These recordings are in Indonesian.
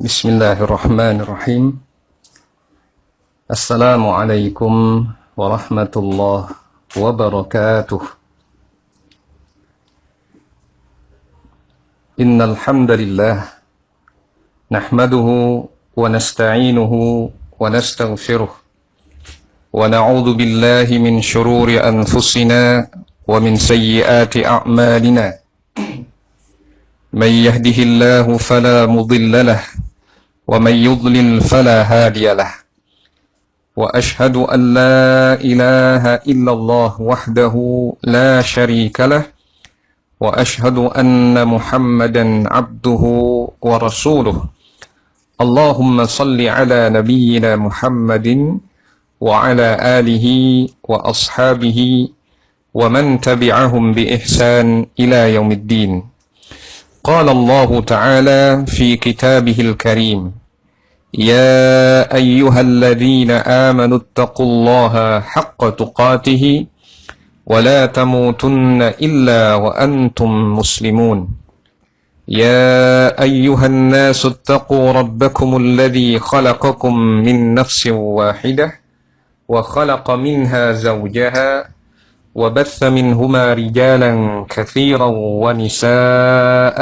Bismillahirrahmanirrahim. Assalamualaikum warahmatullahi wabarakatuh. Innal hamdalillah nahmaduhu wa nasta'inuhu wa nastaghfiruh wa na'udzu billahi min shururi anfusina wa min sayyiati a'malina. Man yahdihillahu fala mudilla lahu ومن يضلل فلا هادي له وأشهد أن لا إله إلا الله وحده لا شريك له وأشهد أن محمدا عبده ورسوله اللهم صل على نبينا محمد وعلى آله وأصحابه ومن تبعهم بإحسان إلى يوم الدين. قال الله تعالى في كتابه الكريم: يا أيها الذين آمنوا اتقوا الله حق تقاته ولا تموتن إلا وأنتم مسلمون. يا أيها الناس اتقوا ربكم الذي خلقكم من نفس واحدة وخلق منها زوجها وبث منهما رجالا كثيرا ونساء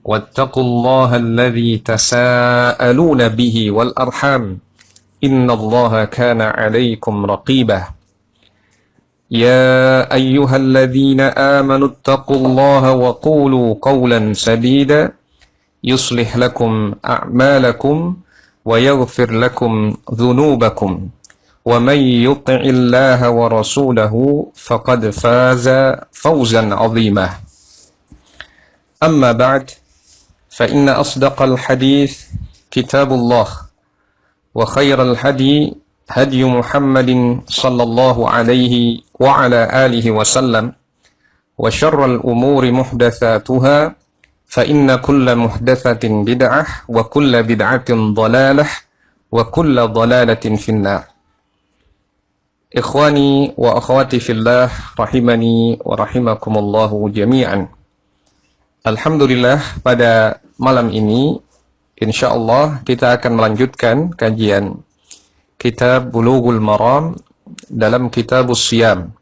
واتقوا الله الذي تساءلون به والأرحام إن الله كان عليكم رقيبا. يا أيها الذين آمنوا اتقوا الله وقولوا قولا سديدا يصلح لكم أعمالكم ويغفر لكم ذنوبكم ومن يطع الله ورسوله فقد فاز فوزا عظيما. أما بعد فإن أصدق الحديث كتاب الله وخير الهدي هدي محمد صلى الله عليه وعلى آله وسلم وشر الأمور محدثاتها فإن كل محدثة بدعة وكل بدعة ضلالة وكل ضلالة في النار. Ikhwani wa akhwati fillah rahimani wa rahimakumullahu jami'an. Alhamdulillah, pada malam ini insyaallah kita akan melanjutkan kajian kitab Bulughul Maram dalam Kitabus Shiyam.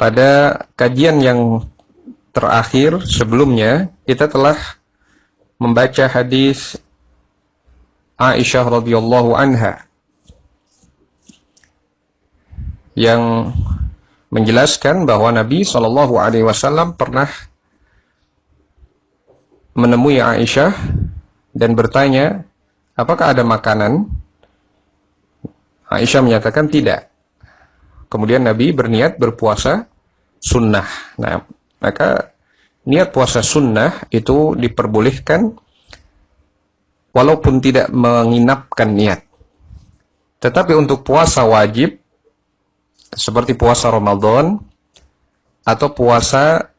Pada kajian yang terakhir sebelumnya kita telah membaca hadis Aisyah radhiyallahu anha yang menjelaskan bahwa Nabi SAW pernah menemui Aisyah dan bertanya, apakah ada makanan? Aisyah menyatakan tidak. Kemudian Nabi berniat berpuasa sunnah. Nah, maka niat puasa sunnah itu diperbolehkan walaupun tidak menginapkan niat. Tetapi untuk puasa wajib seperti puasa Ramadan atau puasa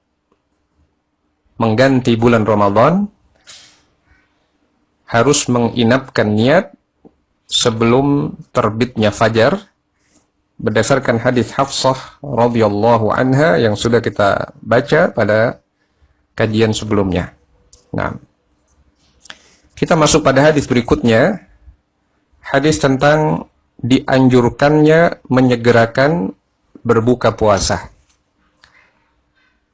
mengganti bulan Ramadan harus menginapkan niat sebelum terbitnya fajar berdasarkan hadis Hafsah radhiyallahu anha yang sudah kita baca pada kajian sebelumnya. Nah, kita masuk pada hadis berikutnya, hadis tentang dianjurkannya menyegerakan berbuka puasa.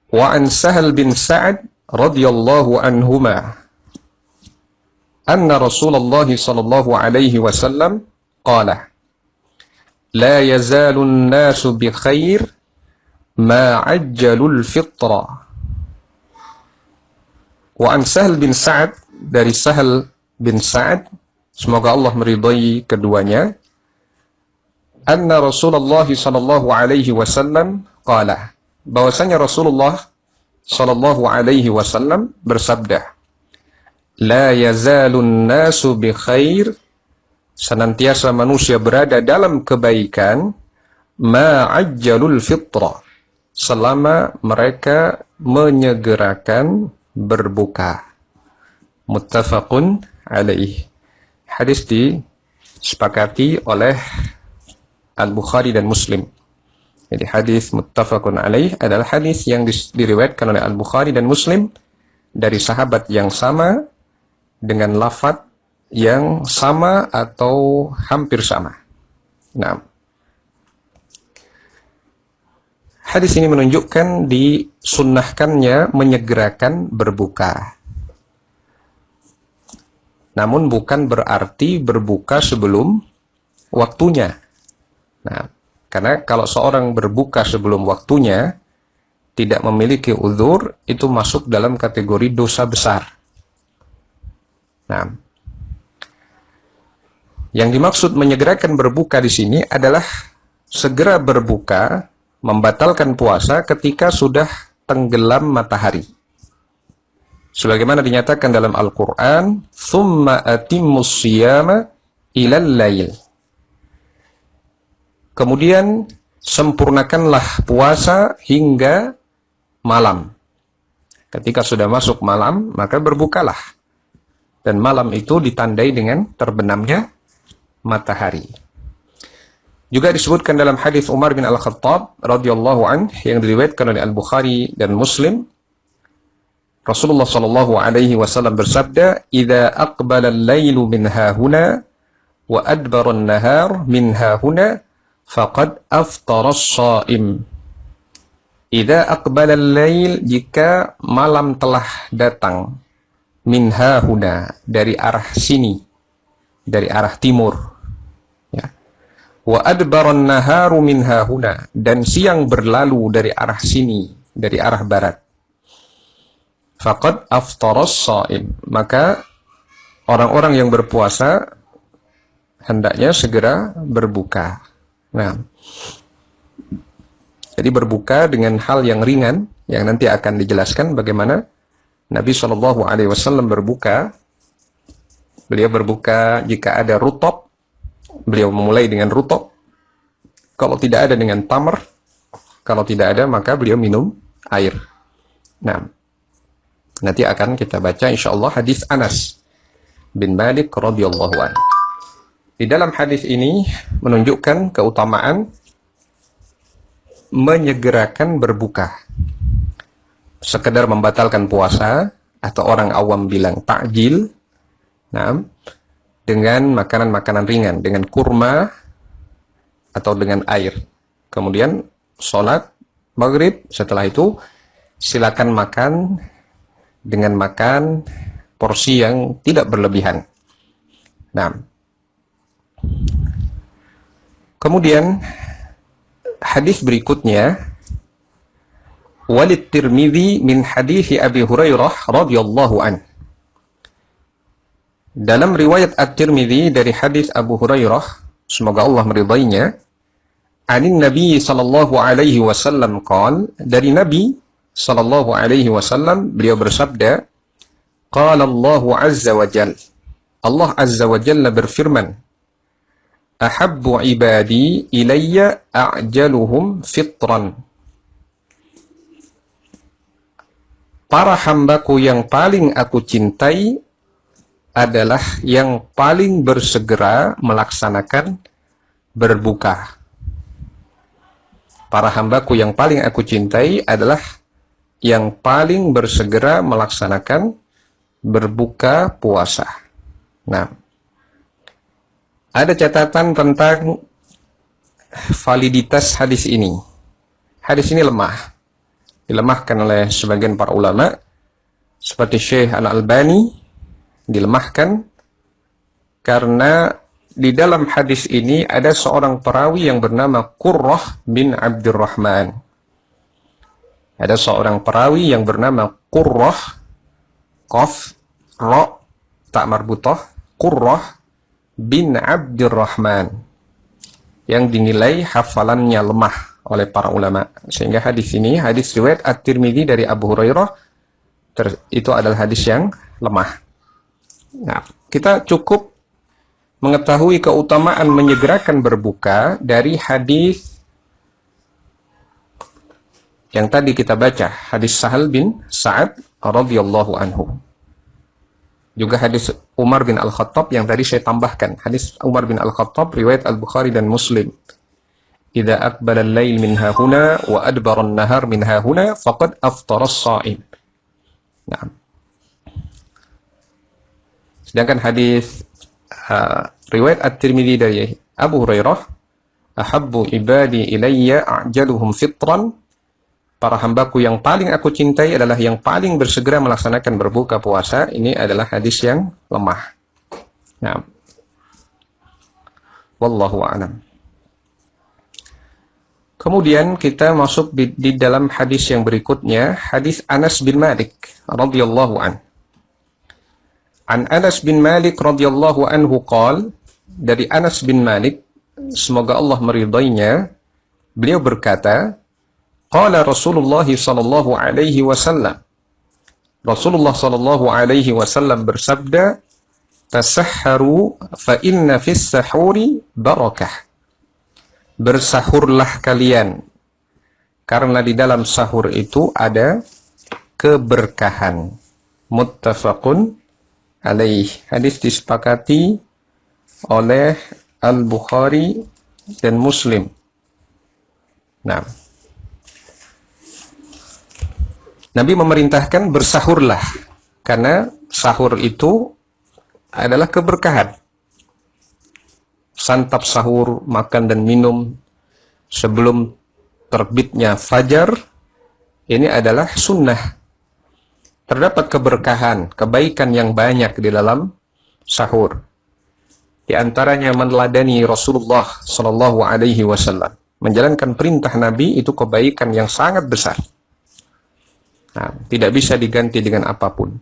Wa an Sahal bin Sa'ad radhiyallahu anhuma anna Rasulullah sallallahu alaihi wasallam qala la yazalu an-nasu bi khair ma ajjalul fitra. Wa an Sahal bin Sa'ad, dari Sahal bin Sa'ad, semoga Allah meridai keduanya, anna Rasulullah sallallahu alaihi wasallam qala, bahwasanya Rasulullah sallallahu alaihi wasallam bersabda, la yazalun nasu bi khair, senantiasa manusia berada dalam kebaikan, ma ajjalul fitra, selama mereka menyegerakan berbuka. Muttafaqun alaih. Hadis disepakati oleh Al-Bukhari dan Muslim. Jadi hadis muttafaqun alaih adalah hadis yang diriwayatkan oleh Al-Bukhari dan Muslim dari sahabat yang sama dengan lafadz yang sama atau hampir sama. Nah, hadis ini menunjukkan disunnahkannya menyegerakan berbuka. Namun bukan berarti berbuka sebelum waktunya. Nah, karena kalau seorang berbuka sebelum waktunya, tidak memiliki uzur, itu masuk dalam kategori dosa besar. Nah, yang dimaksud menyegerakan berbuka di sini adalah segera berbuka, membatalkan puasa ketika sudah tenggelam matahari. Sebagaimana dinyatakan dalam Al-Quran, "Thumma atimmus siyama ilal lail." Kemudian sempurnakanlah puasa hingga malam. Ketika sudah masuk malam, maka berbukalah. Dan malam itu ditandai dengan terbenamnya matahari. Juga disebutkan dalam hadis Umar bin Al-Khattab radhiyallahu anhu yang diriwayatkan oleh Al-Bukhari dan Muslim, Rasulullah sallallahu alaihi wasallam bersabda, "Idza aqbala al-lailu min hahuna wa adbara an-nahar min hahuna faqad aftara as-shaim." Idza aqbala al-lail, jika malam telah datang, min hahuna, dari arah sini, dari arah timur, ya. Wa adbara an-naharu min hahuna, dan siang berlalu dari arah sini, dari arah barat. Faqad aftaras shaim, maka orang-orang yang berpuasa hendaknya segera berbuka. Nah, jadi berbuka dengan hal yang ringan yang nanti akan dijelaskan bagaimana Nabi Shallallahu Alaihi Wasallam berbuka. Beliau berbuka jika ada rutop, beliau memulai dengan rutop. Kalau tidak ada dengan tamar, kalau tidak ada maka beliau minum air. Nah, nanti akan kita baca insyaallah hadis Anas bin Malik radhiyallahu anhu. Di dalam hadis ini menunjukkan keutamaan menyegerakan berbuka. Sekedar membatalkan puasa, atau orang awam bilang takjil, nah, dengan makanan-makanan ringan, dengan kurma atau dengan air. Kemudian sholat maghrib, setelah itu silakan makan dengan makan porsi yang tidak berlebihan. Nah, kemudian hadis berikutnya, walid Tirmidzi min hadis Abi Hurairah radhiyallahu an. Dalam riwayat At-Tirmidzi dari hadis Abu Hurairah, semoga Allah meridainya, anin Nabi sallallahu alaihi wasallam qala, dari Nabi sallallahu alaihi wasallam beliau bersabda, qala Allah azza wa jalla, Allah azza wa jalla berfirman, ahabbu ibadi ilayya a'jaluhum fitran. Para hambaku yang paling aku cintai adalah yang paling bersegera melaksanakan berbuka. Para hambaku yang paling aku cintai adalah yang paling bersegera melaksanakan berbuka puasa. Nah, ada catatan tentang validitas hadis ini. Hadis ini lemah. Dilemahkan oleh sebagian para ulama, seperti Syekh Al-Albani, dilemahkan karena di dalam hadis ini ada seorang perawi yang bernama Qurrah bin Abdurrahman. Ada seorang perawi yang bernama Qurrah, Qaf, Ra, tak marbutah, Qurrah bin Abdurrahman, yang dinilai hafalannya lemah oleh para ulama. Sehingga hadis ini, hadis riwayat At-Tirmidzi dari Abu Hurairah, itu adalah hadis yang lemah. Nah, kita cukup mengetahui keutamaan menyegerakan berbuka dari hadis yang tadi kita baca, hadis Sahal bin Sa'ad radhiyallahu anhu. Juga hadis Umar bin Al-Khattab yang tadi saya tambahkan. Hadis Umar bin Al-Khattab riwayat Al-Bukhari dan Muslim. Idza aqbala al-lail min hahuna wa adbara an-nahar min hahuna faqad aftara as-sha'im. Nah. Sedangkan hadis riwayat At-Tirmidzi dari Abu Hurairah, ahabbu ibadi ilayya a'jaluhum fitran, para hambaku yang paling aku cintai adalah yang paling bersegera melaksanakan berbuka puasa. Ini adalah hadis yang lemah. Nah, wallahu a'lam. Kemudian kita masuk di dalam hadis yang berikutnya, hadis Anas bin Malik radhiyallahu an. An Anas bin Malik radhiyallahu anhu qala, dari Anas bin Malik, semoga Allah meridainya, beliau berkata, qala Rasulullah sallallahu alaihi wasallam, Rasulullah sallallahu alaihi wasallam bersabda, tasahharu fa inna fis sahuri barakah. Bersahurlah kalian, karena di dalam sahur itu ada keberkahan. Muttafaqun alaih. Hadis disepakati oleh Al-Bukhari dan Muslim. Nah, Nabi memerintahkan bersahurlah, karena sahur itu adalah keberkahan. Santap sahur, makan dan minum sebelum terbitnya fajar, ini adalah sunnah. Terdapat keberkahan, kebaikan yang banyak di dalam sahur. Di antaranya meneladani Rasulullah Sallallahu Alaihi Wasallam, menjalankan perintah Nabi itu kebaikan yang sangat besar. Nah, tidak bisa diganti dengan apapun.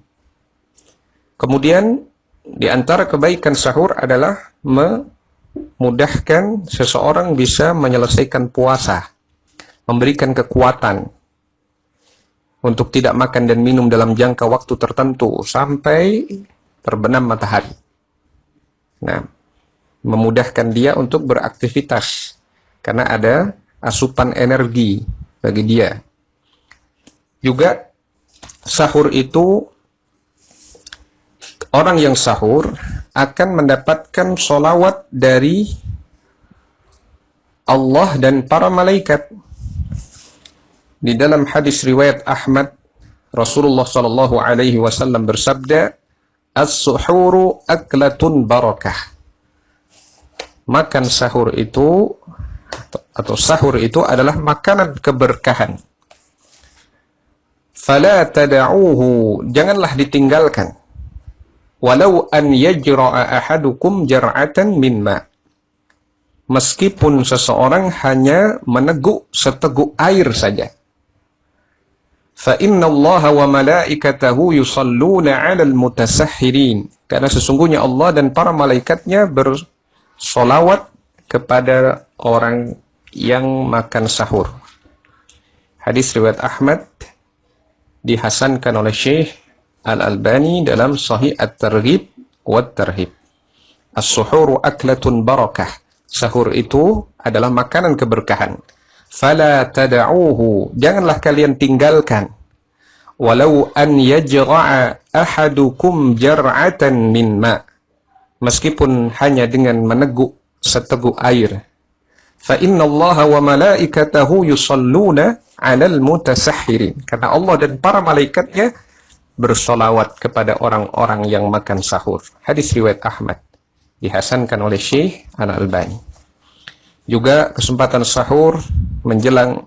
Kemudian di antara kebaikan sahur adalah memudahkan seseorang bisa menyelesaikan puasa, memberikan kekuatan untuk tidak makan dan minum dalam jangka waktu tertentu sampai terbenam matahari. Nah, memudahkan dia untuk beraktivitas karena ada asupan energi bagi dia. Juga sahur itu, orang yang sahur akan mendapatkan sholawat dari Allah dan para malaikat. Di dalam hadis riwayat Ahmad, Rasulullah Shallallahu Alaihi Wasallam bersabda, as-suhuru aklatun barakah. Makan sahur itu atau sahur itu adalah makanan keberkahan. Fala tada'uhu, janganlah ditinggalkan. Walau an yajra'a ahadukum jar'atan min ma. Meskipun seseorang hanya meneguk seteguk air saja. Fa inna Allah wa malaikatahu yusalluna 'alal mutasahhirin. Karena sesungguhnya Allah dan para malaikatnya bersolawat kepada orang yang makan sahur. Hadis riwayat Ahmad, dihasankan oleh Syekh Al-Albani dalam Sahih At-Targhib wa Tarhib. As-suhuru aklatun barakah. Sahur itu adalah makanan keberkahan. Fala tada'uhu, janganlah kalian tinggalkan. Walau an yajra'a ahadukum jar'atan min ma. Meskipun hanya dengan meneguk seteguk air. Fa inna Allah wa malaikatahu yusalluna 'alal mutasahhirin. Karena Allah dan para malaikatnya bersolawat kepada orang-orang yang makan sahur. Hadis riwayat Ahmad, dihasankan oleh Syekh Al-Albani. Juga kesempatan sahur menjelang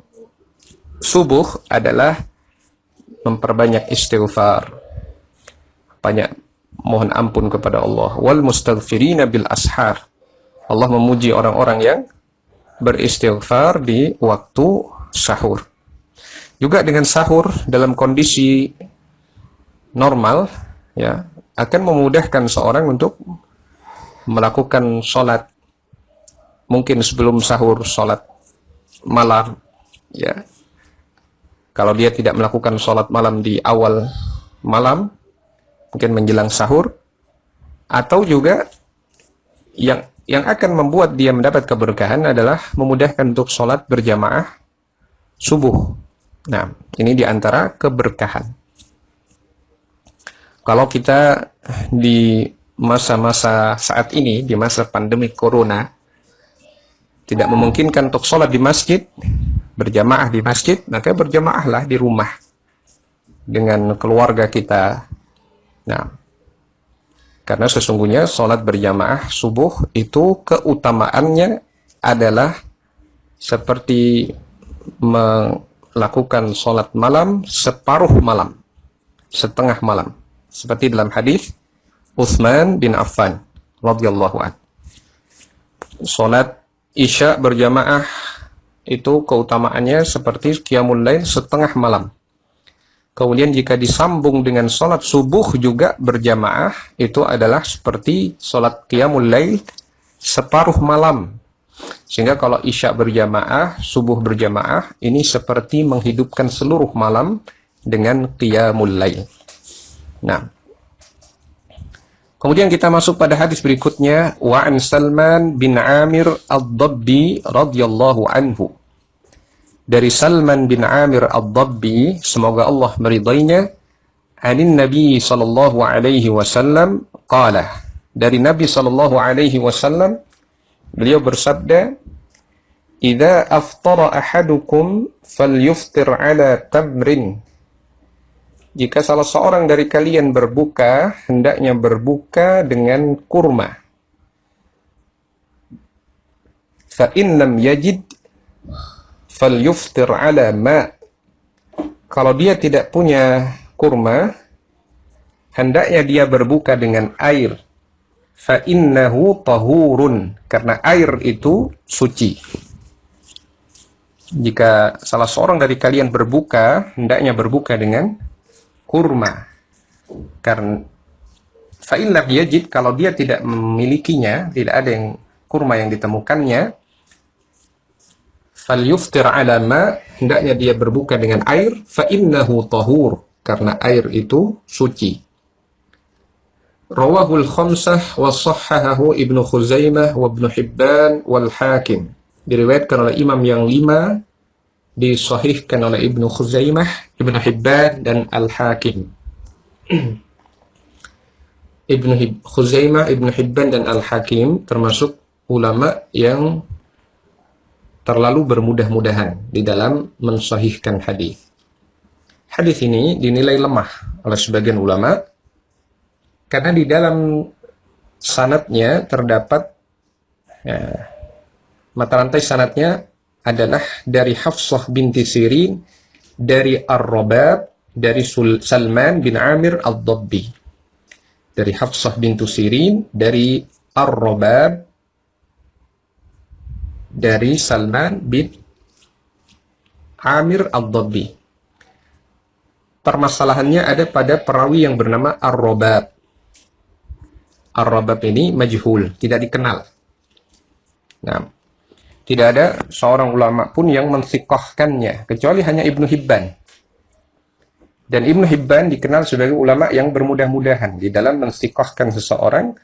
subuh adalah memperbanyak istighfar, banyak mohon ampun kepada Allah. Wal mustaghfirina bil ashar. Allah memuji orang-orang yang beristighfar di waktu sahur. Juga dengan sahur dalam kondisi normal, ya, akan memudahkan seorang untuk melakukan sholat, mungkin sebelum sahur sholat malam, ya. Kalau dia tidak melakukan sholat malam di awal malam, mungkin menjelang sahur, atau juga yang akan membuat dia mendapat keberkahan adalah memudahkan untuk sholat berjamaah subuh. Nah, ini diantara keberkahan. Kalau kita di masa-masa saat ini, di masa pandemi corona, tidak memungkinkan untuk sholat di masjid, berjamaah di masjid, maka berjamaahlah di rumah dengan keluarga kita. Nah, Karena sesungguhnya sholat berjamaah subuh itu keutamaannya adalah seperti melakukan sholat malam separuh malam, setengah malam. Seperti dalam hadis Utsman bin Affan radhiyallahu anhu. Sholat Isya berjamaah itu keutamaannya seperti qiyamul lail setengah malam. Kemudian jika disambung dengan sholat subuh juga berjamaah, itu adalah seperti sholat qiyamul lail separuh malam. Sehingga kalau Isya berjamaah, subuh berjamaah, ini seperti menghidupkan seluruh malam dengan qiyamul lail. Nah, kemudian kita masuk pada hadis berikutnya, wa an Salman bin Amir ad-Dabbi radhiyallahu anhu. Dari Salman bin Amir ad-Dabbi, semoga Allah meridainya, anin Nabi sallallahu alaihi wasallam qala, dari Nabi sallallahu alaihi wasallam beliau bersabda, idza aftara ahadukum falyuftir ala tamrin. Jika salah seorang dari kalian berbuka, hendaknya berbuka dengan kurma. Fa in lam yajid falyuftir ala ma. Kalau dia tidak punya kurma, hendaknya dia berbuka dengan air. Fa innahu tahurun, karena air itu suci. Jika salah seorang dari kalian berbuka, hendaknya berbuka dengan kurma. Karena fa in lam yajid, kalau dia tidak memilikinya, tidak ada yang kurma yang ditemukannya, falyuftir ala ma, hendaknya dia berbuka dengan air, fa innahu tahur, karena air itu suci. Rawahul khamsah wa sahhahahu Ibnu Khuzaimah wa Ibnu Hibban wal Hakim. Diriwayatkan oleh imam yang 5, disahihkan oleh Ibnu Khuzaimah, Ibnu Hibban dan Al-Hakim. Ibnu Khuzaimah, Ibnu Hibban dan Al-Hakim termasuk ulama yang terlalu bermudah-mudahan di dalam mensahihkan hadis. Hadis ini dinilai lemah oleh sebagian ulama karena di dalam sanadnya terdapat mata rantai sanadnya adalah dari Hafsah binti Sirin, dari Ar-Rabab, dari Salman bin Amir ad-Dabbi. Dari Hafsah binti Sirin, dari Ar-Rabab, dari Salman bin Amir ad-Dabbi. Permasalahannya ada pada perawi yang bernama Ar-Rabab. Ar-Rabab ini majhul, tidak dikenal. Nah, tidak ada seorang ulama pun yang mensikohkannya, kecuali hanya Ibnu Hibban. Dan Ibnu Hibban dikenal sebagai ulama yang bermudah-mudahan di dalam mensikohkan seseorang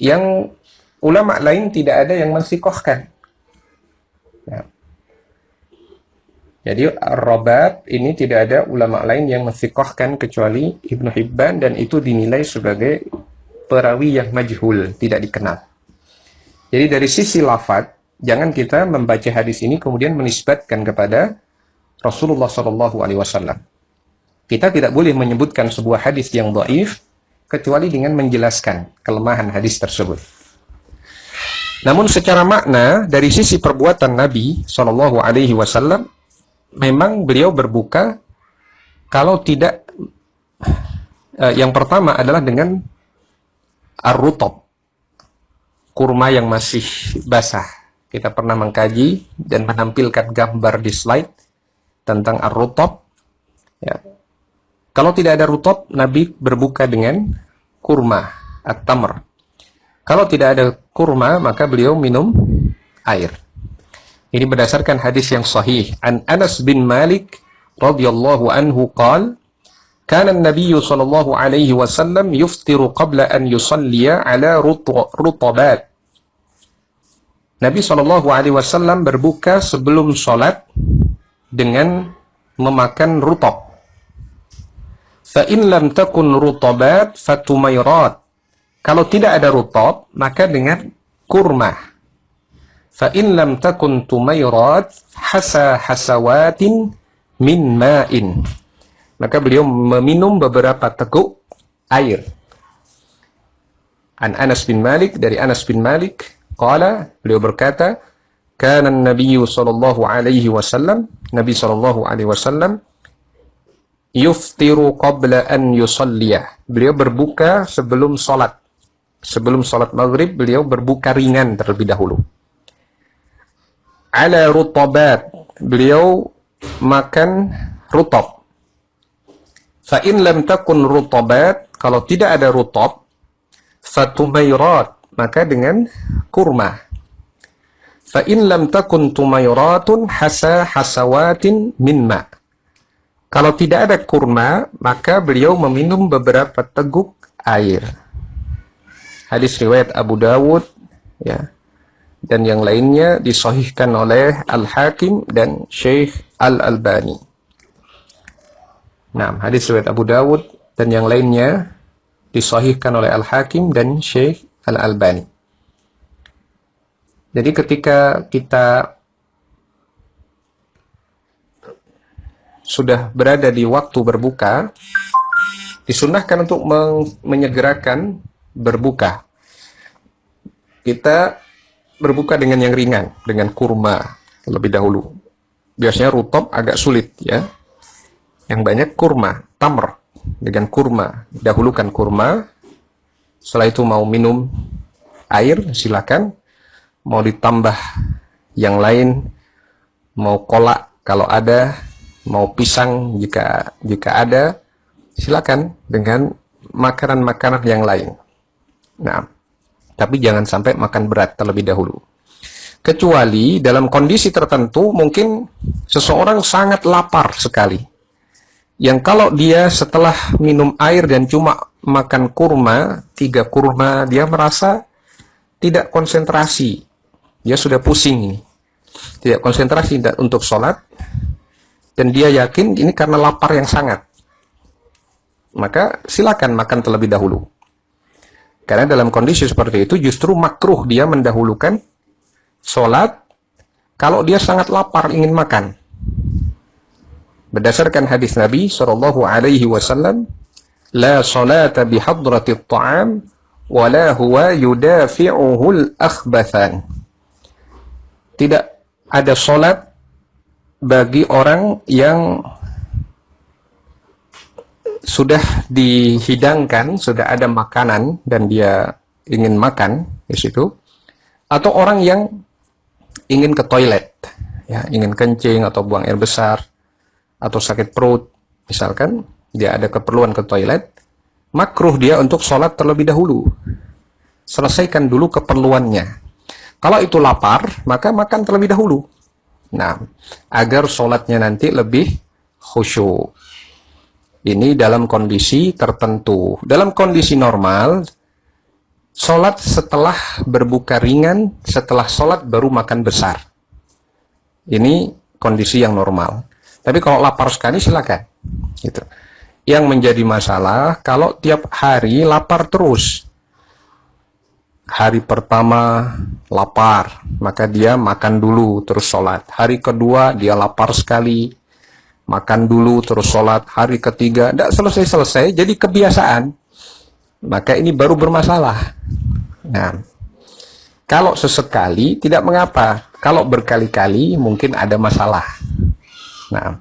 yang ulama lain tidak ada yang mensikohkan. Nah, jadi Ar-Rabab ini tidak ada ulama lain yang mensikohkan kecuali Ibnu Hibban, dan itu dinilai sebagai perawi yang majhul, tidak dikenal. Jadi dari sisi lafaz, jangan kita membaca hadis ini kemudian menisbatkan kepada Rasulullah SAW. Kita tidak boleh menyebutkan sebuah hadis yang dhaif kecuali dengan menjelaskan kelemahan hadis tersebut. Namun secara makna, dari sisi perbuatan Nabi SAW, memang beliau berbuka kalau tidak, yang pertama adalah dengan ar-rutab, kurma yang masih basah. Kita pernah mengkaji dan menampilkan gambar di slide tentang ar-rutab. Ya. Kalau tidak ada rutab, Nabi berbuka dengan kurma, at-tamr. Kalau tidak ada kurma, maka beliau minum air. Ini berdasarkan hadis yang sahih. An Anas bin Malik radhiyallahu anhu qala, kana an-nabiy sallallahu alaihi wasallam yuftiru qabla an yusalliya ala rutabat. Nabi sallallahu alaihi wasallam berbuka sebelum salat dengan memakan rutab. Fa in lam takun rutabat fatumairat. Kalau tidak ada rutab, maka dengan kurma. Fa in lam takun tumairat hasawatin min ma'in. Maka beliau meminum beberapa teguk air. An Anas bin Malik, dari Anas bin Malik, qala, beliau berkata, kana Nabi sallallahu alaihi wasallam, Nabi sallallahu alaihi wasallam yuftiru qabla an yusalliyah. Beliau berbuka sebelum salat. Sebelum salat maghrib beliau berbuka ringan terlebih dahulu. Ala rutabat, beliau makan rutab. Fa in lam takun rutabat, kalau tidak ada rutab, fatumairat, maka dengan kurma. Fa in lam takun tumairatun hasawatin min ma. Kalau tidak ada kurma, maka beliau meminum beberapa teguk air. Hadis riwayat Abu Dawud, ya, dan yang lainnya disahihkan oleh Al-Hakim dan Syekh Al-Albani. Nah, hadis riwayat Abu Dawud dan yang lainnya disahihkan oleh Al-Hakim dan Syekh Al-Albani. Jadi ketika kita sudah berada di waktu berbuka, disunahkan untuk menyegerakan berbuka. Kita berbuka dengan yang ringan, dengan kurma terlebih dahulu. Biasanya rutab agak sulit, ya. Yang banyak kurma, tamr, dengan kurma. Dahulukan kurma, setelah itu mau minum air, silakan. Mau ditambah yang lain, mau kolak kalau ada, mau pisang jika ada, silakan dengan makanan-makanan yang lain. Nah, tapi jangan sampai makan berat terlebih dahulu. Kecuali dalam kondisi tertentu, mungkin seseorang sangat lapar sekali. Yang kalau dia setelah minum air dan cuma makan kurma, 3 kurma, dia merasa tidak konsentrasi. Dia sudah pusing ini. Tidak konsentrasi untuk sholat. Dan dia yakin ini karena lapar yang sangat. Maka silakan makan terlebih dahulu. Karena dalam kondisi seperti itu justru makruh dia mendahulukan sholat kalau dia sangat lapar ingin makan. Berdasarkan hadis Nabi sallallahu alaihi wasallam, la salata bihadratit ta'am wa la huwa yudafi'uhul akhbathan. Tidak ada sholat bagi orang yang sudah dihidangkan, sudah ada makanan dan dia ingin makan di situ, atau orang yang ingin ke toilet, ya, ingin kencing atau buang air besar, atau sakit perut, misalkan dia ada keperluan ke toilet, makruh dia untuk sholat terlebih dahulu. Selesaikan dulu keperluannya. Kalau itu lapar, maka makan terlebih dahulu. Nah, agar sholatnya nanti lebih khusyuk. Ini dalam kondisi tertentu. Dalam kondisi normal, sholat setelah berbuka ringan, setelah sholat baru makan besar. Ini kondisi yang normal. Tapi kalau lapar sekali silakan. Gitu. Yang menjadi masalah kalau tiap hari lapar terus. Hari pertama lapar, maka dia makan dulu terus sholat. Hari kedua dia lapar sekali, makan dulu terus sholat. Hari ketiga tidak selesai-selesai, jadi kebiasaan. Maka ini baru bermasalah. Nah, kalau sesekali tidak mengapa. Kalau berkali-kali mungkin ada masalah. Nah,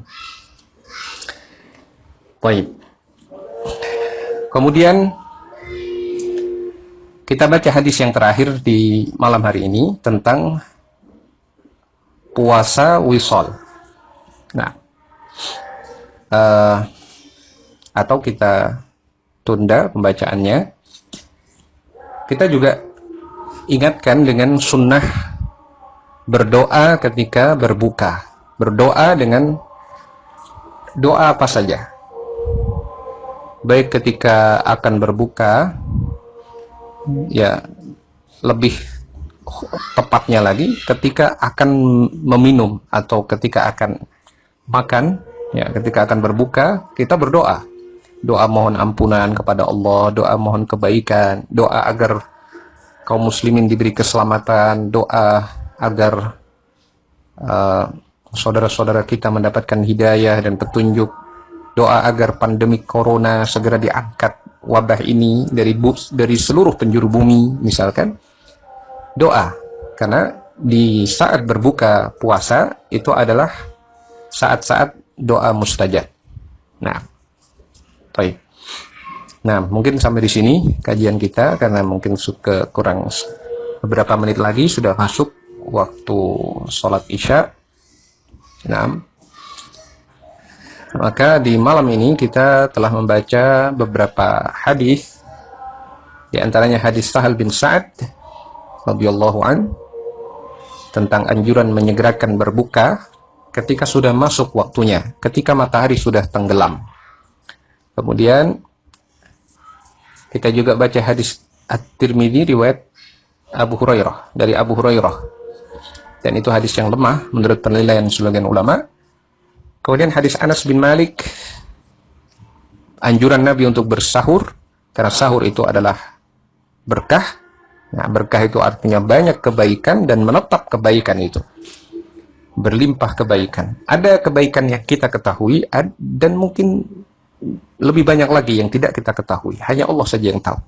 baik. Kemudian kita baca hadis yang terakhir di malam hari ini tentang puasa wisol. Nah, atau kita tunda pembacaannya. Kita juga ingatkan dengan sunnah berdoa ketika berbuka. Berdoa dengan doa apa saja. Baik ketika akan berbuka, ya lebih tepatnya lagi ketika akan meminum atau ketika akan makan, ya ketika akan berbuka, kita berdoa. Doa mohon ampunan kepada Allah, doa mohon kebaikan, doa agar kaum muslimin diberi keselamatan, doa agar saudara-saudara kita mendapatkan hidayah dan petunjuk, doa agar pandemi corona segera diangkat wabah ini, dari seluruh penjuru bumi misalkan, doa. Karena di saat berbuka puasa itu adalah saat-saat doa mustajab. Nah, baik. Nah, mungkin sampai di sini kajian kita, karena mungkin kurang beberapa menit lagi sudah masuk waktu sholat isya. Nah, maka di malam ini kita telah membaca beberapa hadis, di antaranya hadis Sahal bin Sa'ad radhiyallahu an tentang anjuran menyegerakan berbuka ketika sudah masuk waktunya, ketika matahari sudah tenggelam. Kemudian kita juga baca hadis At-Tirmidzi riwayat Abu Hurairah, dari Abu Hurairah, dan itu hadis yang lemah menurut penilaian sebagian ulama. Kemudian hadis Anas bin Malik, anjuran Nabi untuk bersahur, karena sahur itu adalah berkah. Nah, berkah itu artinya banyak kebaikan dan menetap kebaikan itu, berlimpah kebaikan. Ada kebaikan yang kita ketahui dan mungkin lebih banyak lagi yang tidak kita ketahui. Hanya Allah saja yang tahu.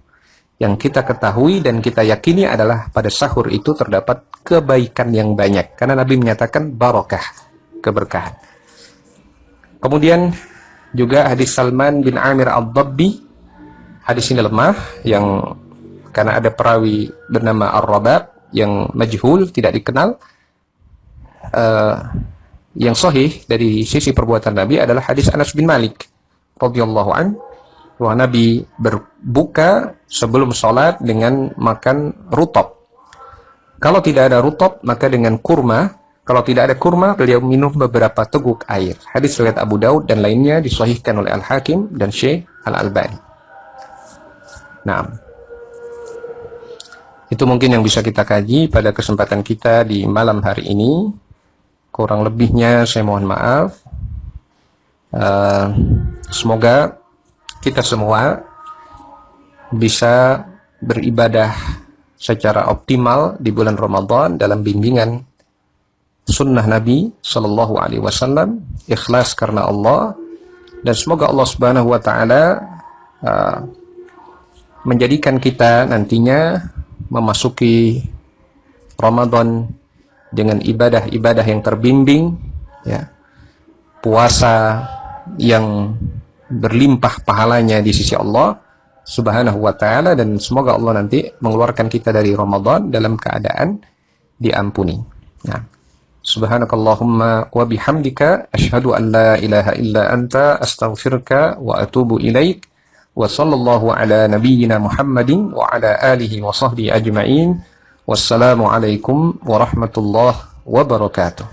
Yang kita ketahui dan kita yakini adalah pada sahur itu terdapat kebaikan yang banyak, karena Nabi menyatakan barakah, keberkahan. Kemudian juga hadis Salman bin Amir Ad-Dabbi. Hadis ini lemah, karena ada perawi bernama Ar-Rabab yang majhul, tidak dikenal. Yang sahih dari sisi perbuatan Nabi adalah hadis Anas bin Malik radhiyallahu an, bahwa Nabi berbuka sebelum sholat dengan makan rutab. Kalau tidak ada rutab, maka dengan kurma. Kalau tidak ada kurma, beliau minum beberapa teguk air. Hadis riwayat Abu Daud dan lainnya, disahihkan oleh Al-Hakim dan Syekh Al-Albani. Nah, itu mungkin yang bisa kita kaji pada kesempatan kita di malam hari ini. Kurang lebihnya saya mohon maaf. Semoga kita semua bisa beribadah secara optimal di bulan Ramadan dalam bimbingan sunnah Nabi Shallallahu Alaihi Wasallam, ikhlas karena Allah, dan semoga Allah Subhanahu Wa Taala menjadikan kita nantinya memasuki Ramadan dengan ibadah-ibadah yang terbimbing, ya, puasa yang berlimpah pahalanya di sisi Allah Subhanahu Wa Taala, dan semoga Allah nanti mengeluarkan kita dari Ramadan dalam keadaan diampuni. Nah, subhanakallahumma wa bihamdika asyhadu an la ilaha illa anta astaghfiruka wa atubu ilaik, wa sallallahu ala nabiyyina Muhammadin wa ala alihi wa sahbihi ajma'in. Wassalamu alaikum warahmatullahi wabarakatuh.